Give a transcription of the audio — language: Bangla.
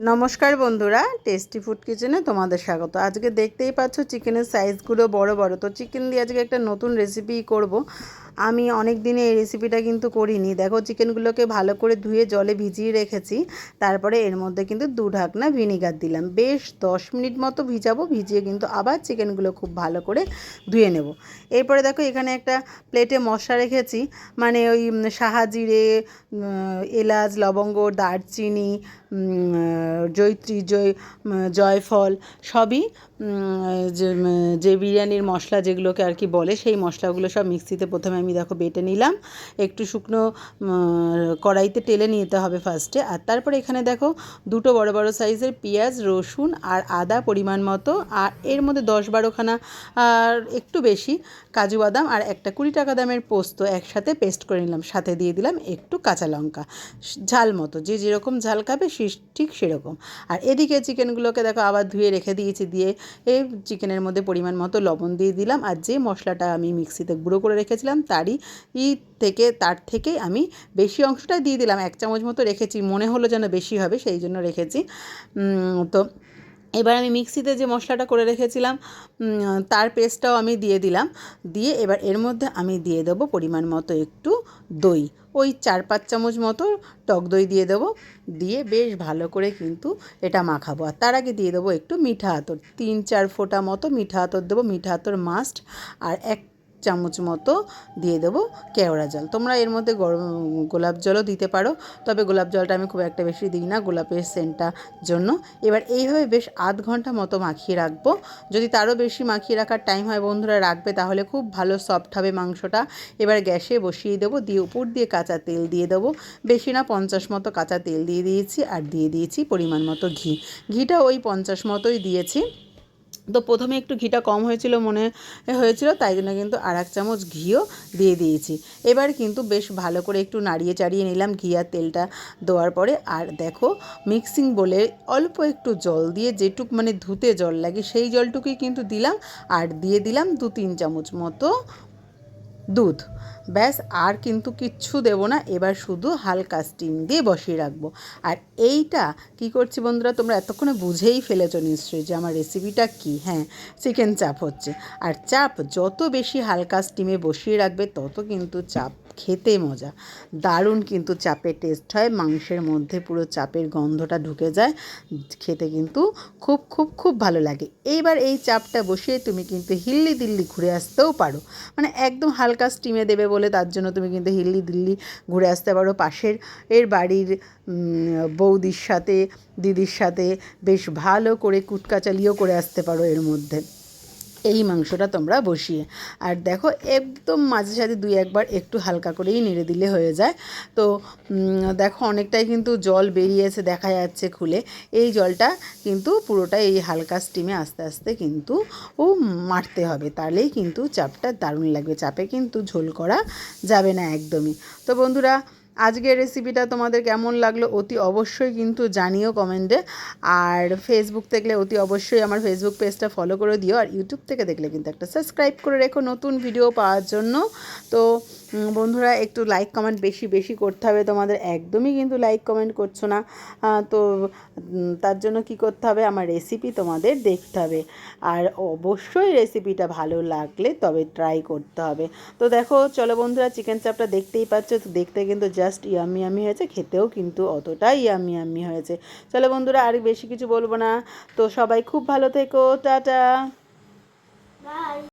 নমস্কার বন্ধুরা, টেস্টি ফুড কিচেনে তোমাদের স্বাগত। আজকে দেখতেই পাচ্ছ চিকেনের সাইজগুলো বড় বড়। তো চিকেন দিয়ে আজকে একটা নতুন রেসিপি করব। আমি অনেক দিনে এই রেসিপিটা কিন্তু করিনি। দেখো, চিকেনগুলোকে ভালো করে ধুয়ে জলে ভিজিয়ে রেখেছি। তারপরে এর মধ্যে কিন্তু 2 ঢাকনা ভিনিগার দিলাম। বেশ 10 মিনিট মতো ভিজাবো। ভিজিয়ে কিন্তু আবার চিকেনগুলো খুব ভালো করে ধুয়ে নেব। এরপরে দেখো, এখানে একটা প্লেটে মশলা রেখেছি, মানে ওই সাহাজিরে, এলাচ, লবঙ্গ, দারচিনি, জয়ত্রী, জয়ফল সবই, যে বিরিয়ানির মশলা যেগুলোকে আর কি বলে, সেই মশলাগুলো সব মিক্সিতে প্রথমে আমি দেখো বেটে নিলাম। একটু শুকনো কড়াইতে টেলে নিতে হবে ফার্স্টে। আর তারপরে এখানে দেখো 2টো বড় বড় সাইজের পেঁয়াজ, রসুন আর আদা পরিমাণ মতো, আর এর মধ্যে 10-12খানা আর একটু বেশি কাজু বাদাম, আর একটা 20 টাকা দামের পোস্ত একসাথে পেস্ট করে নিলাম। সাথে দিয়ে দিলাম একটু কাঁচা লঙ্কা, ঝাল মতো, যে যেরকম ঝাল খাবে ঠিক সেরকম। আর এদিকে চিকেনগুলোকে দেখো আবার ধুয়ে রেখে দিয়েছি। দিয়ে এই চিকেনের মধ্যে পরিমাণ মতো লবণ দিয়ে দিলাম। আর যে মশলাটা আমি মিক্সিতে গুঁড়ো করে রেখেছিলাম তার থেকে আমি বেশি অংশটা দিয়ে দিলাম। 1 চামচ মতো রেখেছি, মনে হলো যেন বেশি হবে, সেই জন্য রেখেছি। তো এবার আমি মিক্সিতে যে মশলাটা করে রেখেছিলাম তার পেস্টটাও আমি দিয়ে দিলাম। দিয়ে এবার এর মধ্যে আমি দিয়ে দেবো পরিমাণ মতো একটু দই, ওই 4-5 চামচ মতো টক দই দিয়ে দেবো। দিয়ে বেশ ভালো করে কিন্তু এটা মাখাবো। আর তার আগে দিয়ে দেবো একটু মিঠা আতর, 3-4 ফোঁটা মতো মিঠা আতর দেবো। মিঠা আতর মাস্ট। আর 1 চামচ মতো দিয়ে দেবো কেওড়া জল। তোমরা এর মধ্যে গোলাপ জলও দিতে পারো, তবে গোলাপ জলটা আমি খুব একটা বেশি দিই না গোলাপের সেন্টটা জন্য। এবার এইভাবে বেশ আধ ঘন্টা মতো মাখিয়ে রাখবো। যদি তারও বেশি মাখিয়ে রাখার টাইম হয় বন্ধুরা, রাখবে, তাহলে খুব ভালো সফট হবে মাংসটা। এবার গ্যাসে বসিয়ে দেবো। দিয়ে উপর দিয়ে কাঁচা তেল দিয়ে দেবো। বেশি না, 50 মতো কাঁচা তেল দিয়ে দিয়েছি। আর দিয়ে দিয়েছি পরিমাণ মতো ঘিটা ওই 50 মতোই দিয়েছি। তো প্রথমে একটু ঘিটা কম মনে হয়েছিল, তাই জন্য কিন্তু 1 চামচ ঘিও দিয়ে দিয়েছি। এবার কিন্তু বেশ ভালো করে একটু নাড়িয়ে চাড়িয়ে নিলাম ঘি আর তেলটা দেওয়ার পরে। আর দেখো, মিক্সিং বলে অল্প একটু জল দিয়ে, যেটুক মানে ধুতে জল লাগে সেই জলটুকুই কিন্তু দিলাম। আর দিয়ে দিলাম 2-3 চামচ মতো দুধ। ব্যাস, আর কিন্তু কিচ্ছু দেবো না। এবার শুধু হালকা স্টিম দিয়ে বসিয়ে রাখবো। আর এইটা কি করছি বন্ধুরা, তোমরা এতক্ষণে বুঝেই ফেলেছো নিশ্চয়ই যে আমার রেসিপিটা কী। হ্যাঁ, চিকেন চাপ হচ্ছে। আর চাপ যত বেশি হালকা স্টিমে বসিয়ে রাখবে তত কিন্তু চাপ খেতে মজা, দারুণ কিন্তু চাপের টেস্ট হয়। মাংসের মধ্যে পুরো চাপের গন্ধটা ঢুকে যায়, খেতে কিন্তু খুব খুব খুব ভালো লাগে। এইবার এই চাপটা বসিয়ে তুমি কিন্তু হিল্লি দিল্লি ঘুরে আসতেও পারো। মানে একদম হালকা স্টিমে দেবে বলে তার জন্য তুমি কিন্তু হিল্লি দিল্লি ঘুরে আসতে পারো। পাশের বাড়ির বৌদির সাথে, দিদির সাথে বেশ ভালো করে কুটকাচালিও করে আসতে পারো এর মধ্যে, এই মাংসটা তোমরা বসিয়ে। আর দেখো, একদম মাঝে সাঝে 2-1 বার একটু হালকা করেই নেড়ে দিলে হয়ে যায়। তো দেখো, অনেকটাই কিন্তু জল বেরিয়েছে, দেখা যাচ্ছে খুলে। এই জলটা কিন্তু পুরোটাই এই হালকা স্টিমে আস্তে আস্তে কিন্তু মারতে হবে, তাহলেই কিন্তু চাপটা দারুণ লাগবে। চাপে কিন্তু ঝোল করা যাবে না একদমই। তো বন্ধুরা, আজকের রেসিপিটা তোমাদের কেমন লাগলো অতি অবশ্যই কিন্তু জানিও কমেন্টে। আর ফেসবুক দেখলে অতি অবশ্যই আমার ফেসবুক পেজটা ফলো করে দিও। আর ইউটিউব থেকে দেখলে কিন্তু একটা সাবস্ক্রাইব করে রেখো নতুন ভিডিও পাওয়ার জন্য। তো বন্ধুরা, একটু লাইক কমেন্ট বেশি বেশি করতে হবে তোমাদের, একদমই কিন্তু লাইক কমেন্ট করছো না। তো তার জন্য কি করতে হবে, আমার রেসিপি তোমাদের দেখতে হবে। আর অবশ্যই রেসিপিটা ভালো লাগলে তবে ট্রাই করতে হবে। তো দেখো, চলো বন্ধুরা, চিকেন চাপটা দেখতেই পাচ্ছ। তো দেখতে কিন্তু জাস্ট ইয়ামি ইয়ামি হয়েছে, খেতেও কিন্তু অতটাই ইয়ামি ইয়ামি হয়েছে। চলো বন্ধুরা, আর বেশি কিছু বলবো না। তো সবাই খুব ভালো থেকো, টাটা।